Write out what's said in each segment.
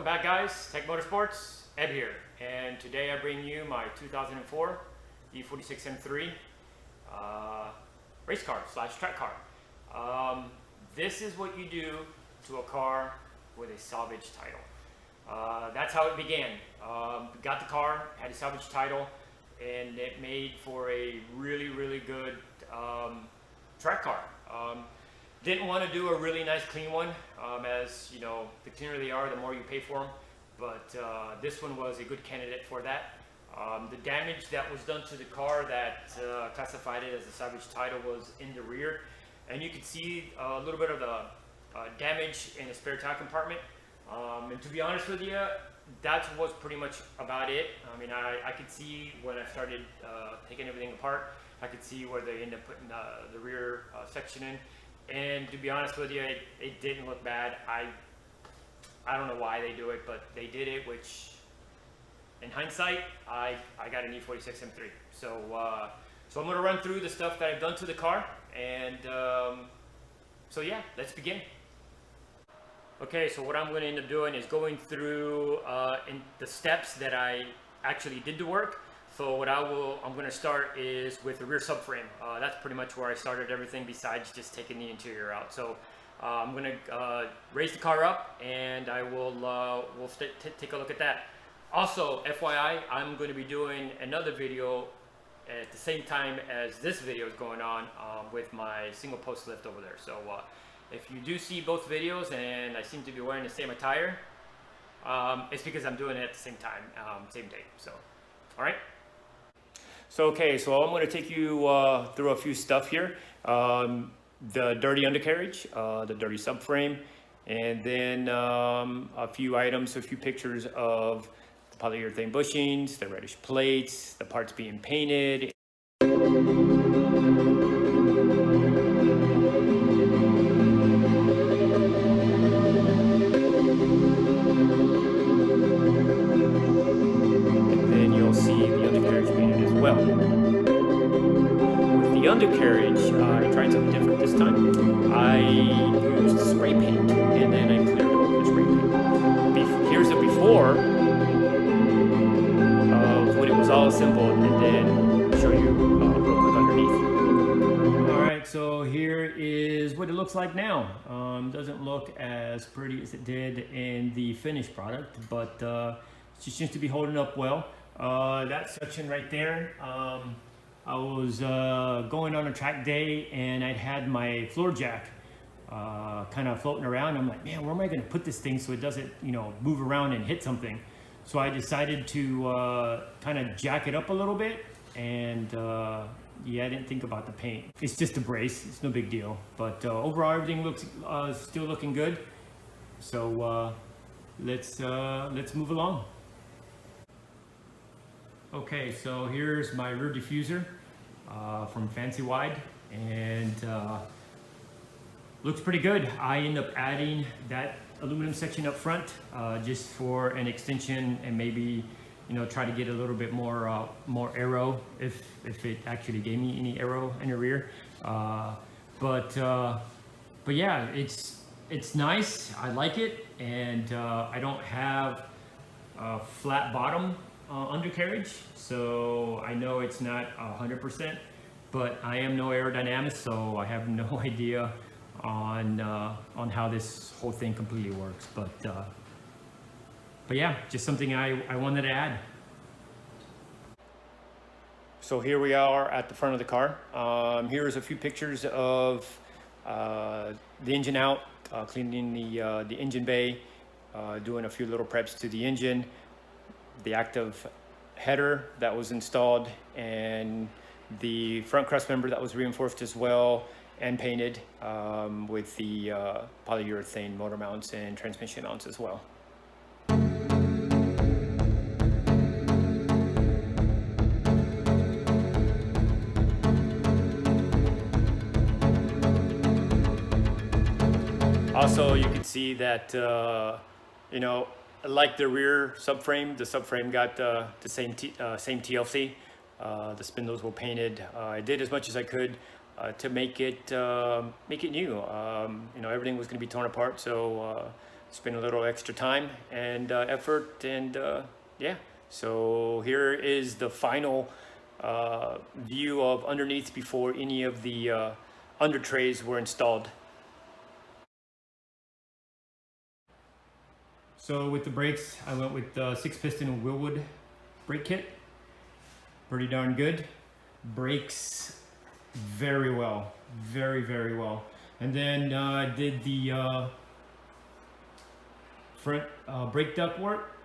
Welcome back, guys. Tech Motorsports, Ed here, and today I bring you my 2004 E46 M3 race car slash track car. This is what you do to a car with a salvage title. That's how it began. Got the car, had a salvage title, and it made for a really good track car. Didn't want to do a really nice clean one, as you know, the cleaner they are, the more you pay for them. But this one was a good candidate for that. The damage that was done to the car that classified it as a salvage title was in the rear, and you could see a little bit of the damage in the spare tire compartment. And to be honest with you, that was pretty much about it. I mean, I could see when I started taking everything apart, I could see where they ended up putting the rear section in. And to be honest with you, it didn't look bad. I don't know why they do it, but they did it, which in hindsight, I got an E46 M3. So I'm gonna run through the stuff that I've done to the car, and so yeah, let's begin. Okay, so what I'm gonna end up doing is going through in the steps that I actually did the work. So what I'm going to start is with the rear subframe. That's pretty much where I started everything besides just taking the interior out. So I'm going to raise the car up, and I will take a look at that. Also, FYI, I'm going to be doing another video at the same time as this video is going on with my single post lift over there. So if you do see both videos and I seem to be wearing the same attire, it's because I'm doing it at the same time, same day. So, all right. So I'm going to take you through a few stuff here. The dirty undercarriage, the dirty subframe, and then a few items, a few pictures of the polyurethane bushings, the reddish plates, the parts being painted. The undercarriage, I tried something different this time. I used spray paint, and then I cleared it over with spray paint. Here's the before of when it was all assembled, and then show you real quick underneath. Alright, so here is what it looks like now. Doesn't look as pretty as it did in the finished product, but it seems to be holding up well. That section right there, I was going on a track day, and I'd had my floor jack kind of floating around. I'm like, man, where am I going to put this thing so it doesn't, move around and hit something? So I decided to kind of jack it up a little bit, and yeah, I didn't think about the paint. It's just a brace, it's no big deal. But overall, everything looks still looking good. So let's move along. Okay, so here's my rear diffuser from Fancy Wide, and looks pretty good. I end up adding that aluminum section up front just for an extension, and maybe try to get a little bit more aero if it actually gave me any aero in the rear. But yeah, it's nice. I like it, and I don't have a flat bottom undercarriage, so I know it's not 100%, but I am no aerodynamist, so I have no idea on how this whole thing completely works. But yeah, just something I wanted to add. So here we are at the front of the car. Here's a few pictures of the engine out, cleaning the engine bay, doing a few little preps to the engine, the active header that was installed, and the front cross member that was reinforced as well and painted with the polyurethane motor mounts and transmission mounts as well. Also, you can see that like the rear subframe, the subframe got the same TLC. The spindles were painted. I did as much as I could to make it new. Everything was going to be torn apart, so spend a little extra time and effort, and yeah. So here is the final view of underneath before any of the under trays were installed. So with the brakes, I went with 6-piston Willwood brake kit. Pretty darn good. Brakes very well, very well. And then I did the front brake duct work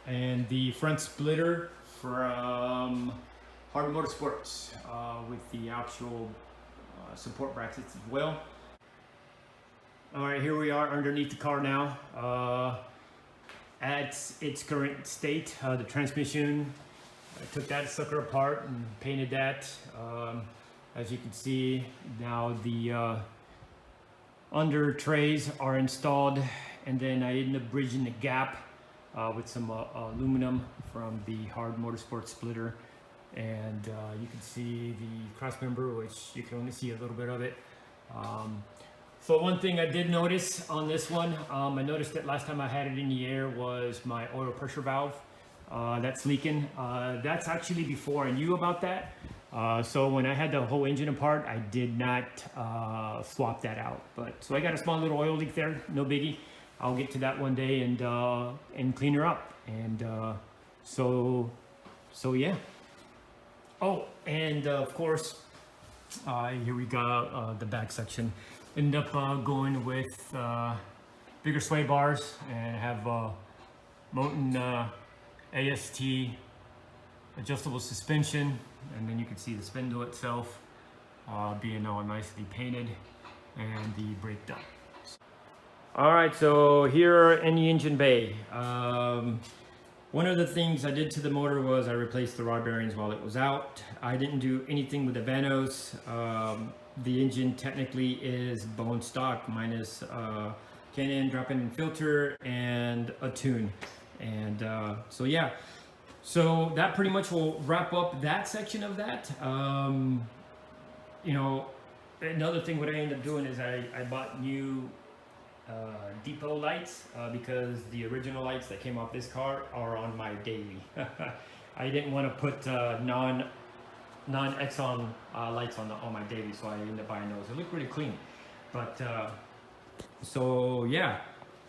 and the front splitter from Hard Motorsports with the actual support brackets as well. All right, here we are underneath the car now. At its current state, the transmission, I took that sucker apart and painted that. As you can see, now the under trays are installed, and then I ended up bridging the gap with some aluminum from the Hard Motorsport splitter. And you can see the cross member, which you can only see a little bit of it. So one thing I did notice on this one, I noticed that last time I had it in the air was my oil pressure valve that's leaking. That's actually before I knew about that. So when I had the whole engine apart, I did not swap that out. But so I got a small little oil leak there, no biggie. I'll get to that one day and clean her up. And so yeah. Oh, and of course, here we got the back section. Ended up going with bigger sway bars and have Moten AST adjustable suspension, and then you can see the spindle itself being all nicely painted, and the brake duct. All right, so here in the engine bay, one of the things I did to the motor was I replaced the rod bearings while it was out. I didn't do anything with the vanos. The engine technically is bone stock minus K&N drop-in filter and a tune. And so yeah, so that pretty much will wrap up that section of that. You know, another thing what I ended up doing is I bought new depot lights because the original lights that came off this car are on my daily. I didn't want to put non-Exxon lights on my daily, so I ended up buying those. They look pretty clean. But so yeah,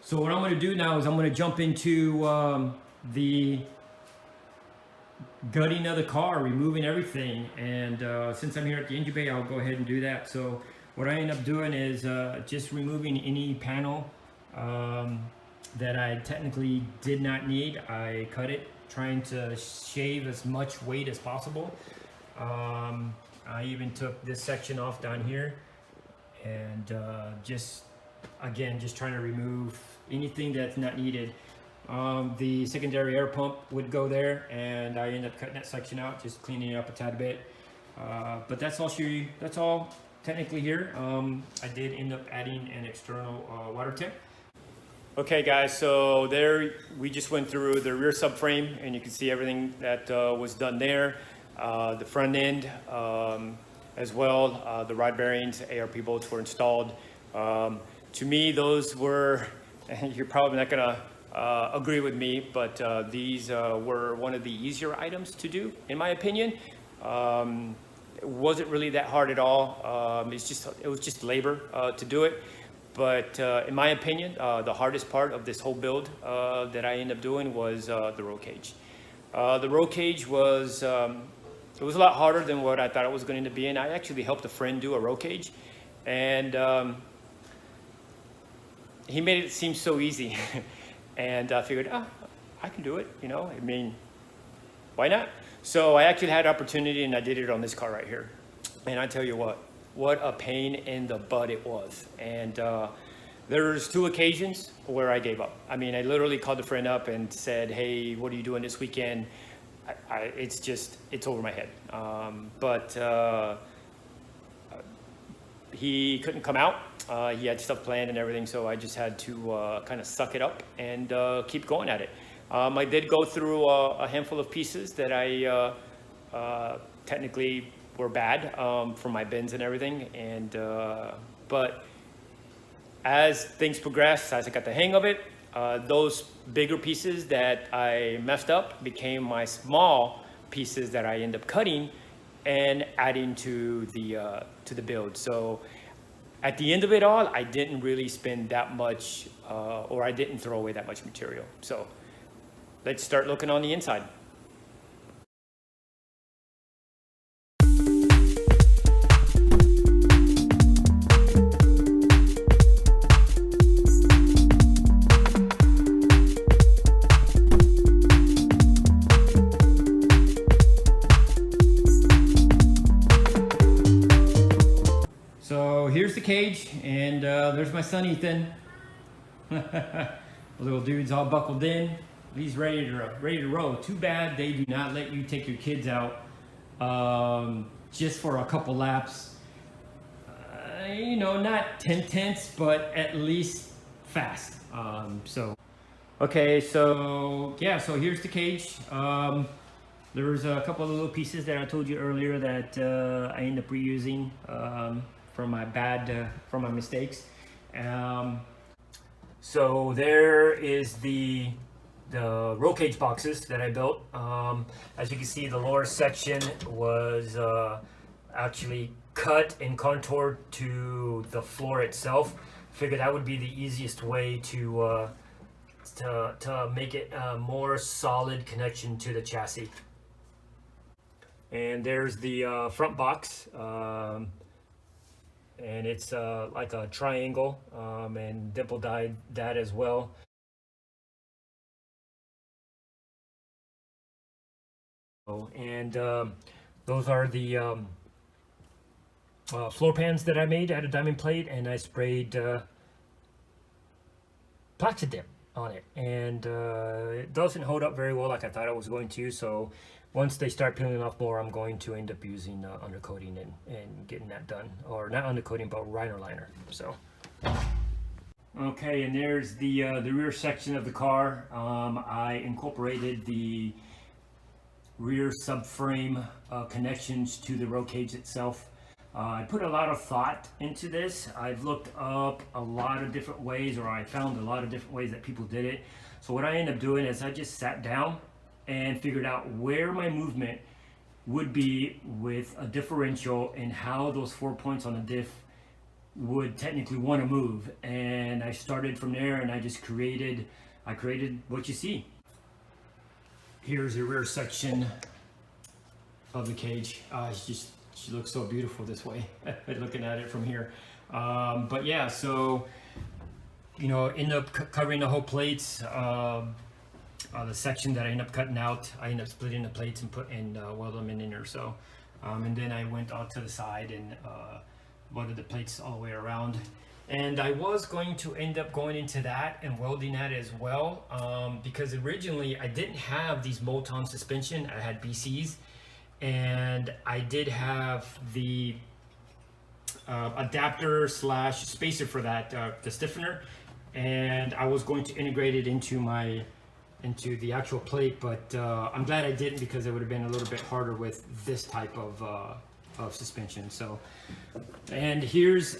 so what I'm going to do now is I'm going to jump into the gutting of the car, removing everything. And since I'm here at the engine bay, I'll go ahead and do that. So what I end up doing is just removing any panel that I technically did not need. I cut it, trying to shave as much weight as possible. I even took this section off down here, and just trying to remove anything that's not needed. The secondary air pump would go there, and I ended up cutting that section out, just cleaning it up a tad bit. But that's all technically here. I did end up adding an external water tip. Okay guys, so there we just went through the rear subframe, and you can see everything that was done there. The front end as well, the rod bearings, ARP bolts were installed. To me, those were, and you're probably not gonna agree with me, but these were one of the easier items to do, in my opinion. It wasn't really that hard at all. It was just labor to do it. But in my opinion, the hardest part of this whole build that I ended up doing was the roll cage. The roll cage was, it was a lot harder than what I thought it was going to be. And I actually helped a friend do a roll cage. And he made it seem so easy. And I figured, I can do it, you know, I mean, why not? So I actually had opportunity, and I did it on this car right here. And I tell you what a pain in the butt it was. And there's 2 occasions where I gave up. I mean, I literally called a friend up and said, hey, what are you doing this weekend? It's over my head. But he couldn't come out. He had stuff planned and everything, so I just had to kind of suck it up and keep going at it. I did go through a handful of pieces that I technically were bad from my bends and everything, and but as things progressed, as I got the hang of it, those bigger pieces that I messed up became my small pieces that I end up cutting and adding to the build. So at the end of it all, I didn't really spend that much, or I didn't throw away that much material. So let's start looking on the inside. So here's the cage, and there's my son Ethan. The little dude's all buckled in. He's ready to roll. Too bad they do not let you take your kids out just for a couple laps. You know, not tense, but at least fast. Okay, so yeah, so here's the cage. There was a couple of little pieces that I told you earlier that I ended up reusing from my mistakes. So there is the roll cage boxes that I built. As you can see, the lower section was actually cut and contoured to the floor itself. Figured that would be the easiest way to make it a more solid connection to the chassis. And there's the front box. And it's like a triangle, and dimple dyed that as well. And those are the floor pans that I made out of diamond plate, and I sprayed Plaxidip on it, and it doesn't hold up very well like I thought it was going to. So once they start peeling off more, I'm going to end up using undercoating and getting that done, or not undercoating, but liner liner. So okay, and there's the rear section of the car. I incorporated the rear subframe connections to the roll cage itself. I put a lot of thought into this. I've looked up a lot of different ways, or I found a lot of different ways that people did it. So what I ended up doing is I just sat down and figured out where my movement would be with a differential and how those 4 points on the diff would technically want to move. And I started from there, and I created what you see. Here's the rear section of the cage. She looks so beautiful this way, looking at it from here. But yeah, so, you know, end up covering the whole plates. The section that I ended up cutting out, I ended up splitting the plates and weld them in there. So, and then I went out to the side and welded the plates all the way around. And I was going to end up going into that and welding that as well, because originally I didn't have these Moton suspension. I had BCs, and I did have the adapter / spacer for that, the stiffener, and I was going to integrate it into the actual plate, but I'm glad I didn't, because it would have been a little bit harder with this type of suspension. So, and here's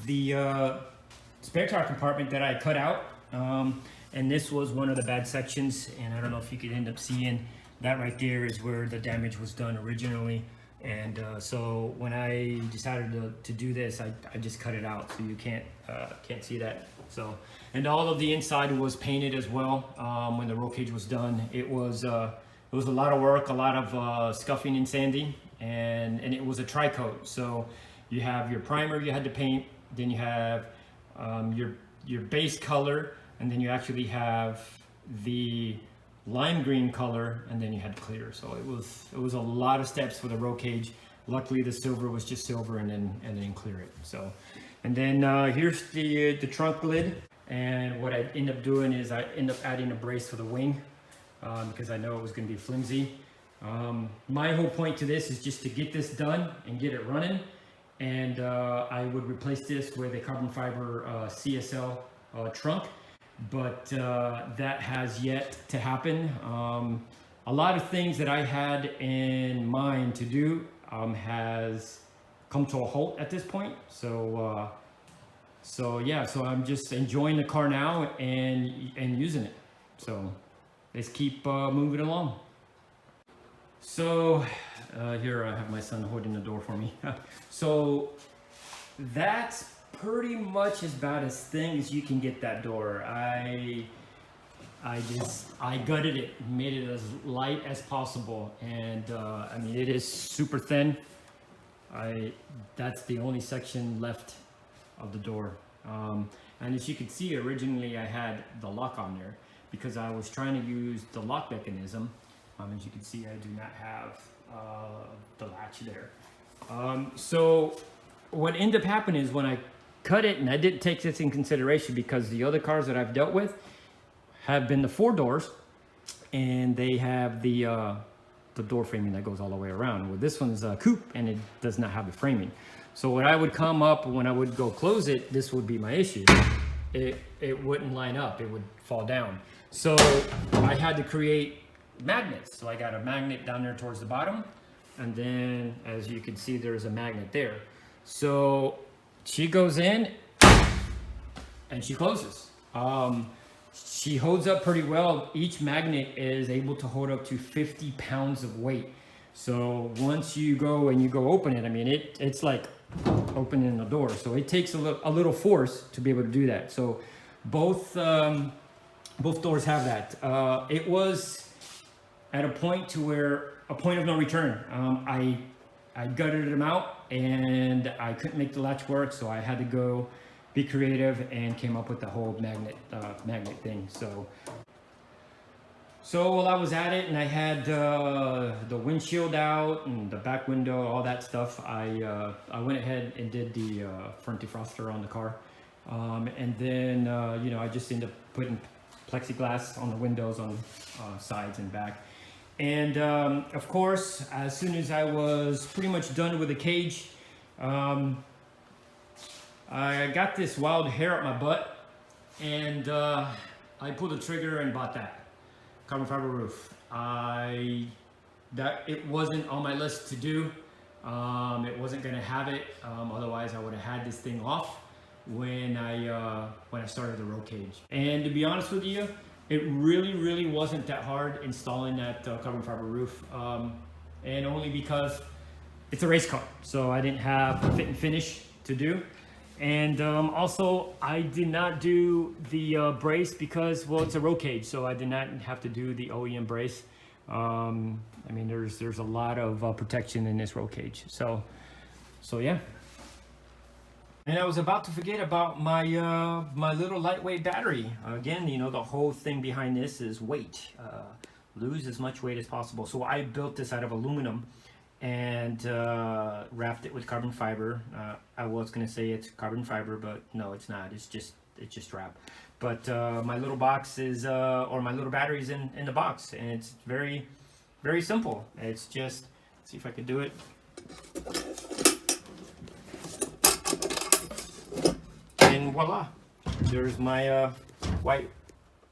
the spare tire compartment that I cut out, and this was one of the bad sections, and I don't know if you could end up seeing that right there is where the damage was done originally. And so when I decided to do this, I just cut it out, so you can't see that. So, and all of the inside was painted as well. When the roll cage was done, it was a lot of work, a lot of scuffing and sanding, and it was a tri-coat. So you have your primer you had to paint, then you have your base color, and then you actually have the lime green color, and then you had clear. So it was a lot of steps for the roll cage. Luckily the silver was just silver, and then clear it. So, and then here's the trunk lid, and what I end up doing is I end up adding a brace for the wing, because I know it was going to be flimsy. My whole point to this is just to get this done and get it running, and I would replace this with a carbon fiber CSL trunk. But that has yet to happen. A lot of things that I had in mind to do has come to a halt at this point. So So yeah, so I'm just enjoying the car now and using it. So let's keep moving along. So here I have my son holding the door for me. So that's pretty much as bad as thing as you can get that door. I gutted it, made it as light as possible, and I mean it is super thin. That's the only section left of the door. And as you can see, originally I had the lock on there because I was trying to use the lock mechanism. As you can see, I do not have the latch there. So what ended up happening is when I cut it, and I didn't take this in consideration because the other cars that I've dealt with have been the 4 doors, and they have the door framing that goes all the way around. Well, this one's a coupe, and it does not have the framing. So when I would come up, when I would go close it, this would be my issue. It wouldn't line up, it would fall down. So I had to create magnets. So I got a magnet down there towards the bottom, and then as you can see, there's a magnet there. So she goes in and she closes. She holds up pretty well. Each magnet is able to hold up to 50 pounds of weight. So once you go open it, I mean, it's like opening a door. So it takes a little force to be able to do that. So both doors have that. It was at a point of no return. I gutted them out and I couldn't make the latch work, so I had to go be creative and came up with the whole magnet thing. So while I was at it and I had the windshield out and the back window, all that stuff, I went ahead and did the front defroster on the car. And then, I just ended up putting plexiglass on the windows on sides and back. And of course, as soon as I was pretty much done with the cage, I got this wild hair up my butt, and I pulled the trigger and bought that carbon fiber roof. It wasn't on my list to do. It wasn't going to have it. Otherwise, I would have had this thing off when I started the roll cage. And to be honest with you, it really wasn't that hard installing that carbon fiber roof, and only because it's a race car, so I didn't have a fit and finish to do. And also, I did not do the brace because, well, it's a roll cage, so I did not have to do the OEM brace. I mean, there's a lot of protection in this roll cage, so yeah. And I was about to forget about my my little lightweight battery. Again, the whole thing behind this is weight. Lose as much weight as possible. So I built this out of aluminum and wrapped it with carbon fiber. I was gonna say it's carbon fiber, but no, it's not. It's just wrap. But my little box is, or my little battery's in the box, and it's very simple. It's just, let's see if I can do it. And voila, there's my white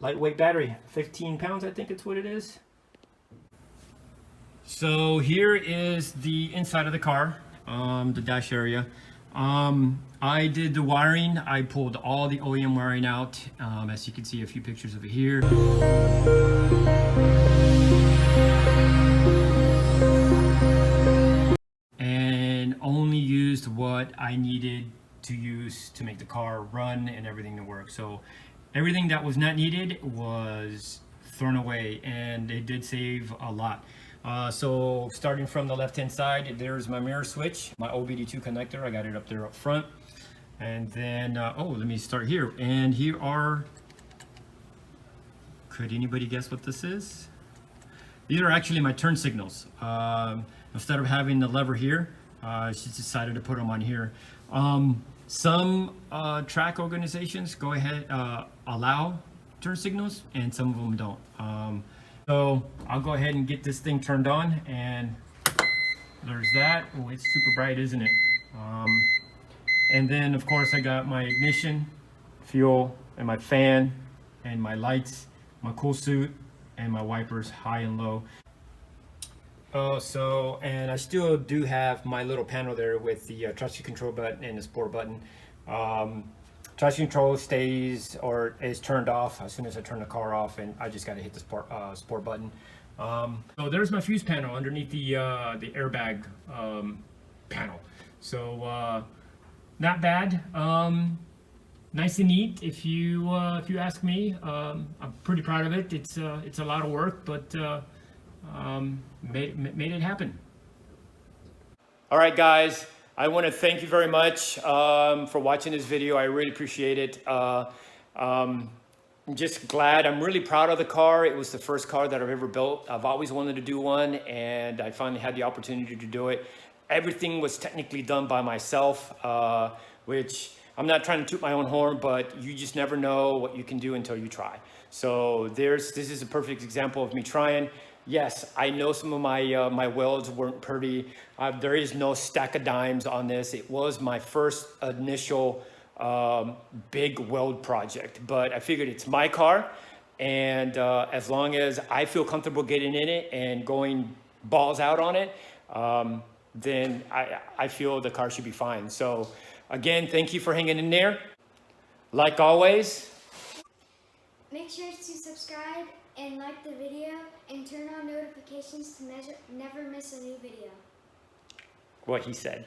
lightweight battery, 15 pounds, I think it's what it is. So here is the inside of the car, the dash area. I did the wiring. I pulled all the OEM wiring out. As you can see, a few pictures of it here. And only used what I needed to use to make the car run and everything to work. So everything that was not needed was thrown away, and it did save a lot. So starting from the left hand side, there's my mirror switch, my OBD2 connector. I got it up there up front. And then, let me start here. And here are, could anybody guess what this is? These are actually my turn signals. Instead of having the lever here, I just decided to put them on here. Some track organizations go ahead, allow turn signals, and some of them don't. So I'll go ahead and get this thing turned on, and there's that. Oh, it's super bright, isn't it? And then of course I got my ignition, fuel, and my fan, and my lights, my cool suit, and my wipers, high and low. And I still do have my little panel there with the traction control button and the sport button. traction control stays or is turned off as soon as I turn the car off, and I just got to hit the sport button. So there's my fuse panel underneath the airbag panel. So not bad. Nice and neat, if you ask me. I'm pretty proud of it. It's a lot of work, but made it happen. All right, guys. I want to thank you very much for watching this video. I really appreciate it. I'm just glad. I'm really proud of the car. It was the first car that I've ever built. I've always wanted to do one, and I finally had the opportunity to do it. Everything was technically done by myself, which I'm not trying to toot my own horn, but you just never know what you can do until you try. So this is a perfect example of me trying. Yes, I know some of my my welds weren't pretty. There is no stack of dimes on this. It was my first initial big weld project, but I figured it's my car, and as long as I feel comfortable getting in it and going balls out on it, then I feel the car should be fine. So again, thank you for hanging in there. Like always, make sure to subscribe and like the video and turn on notifications to never miss a new video. What he said.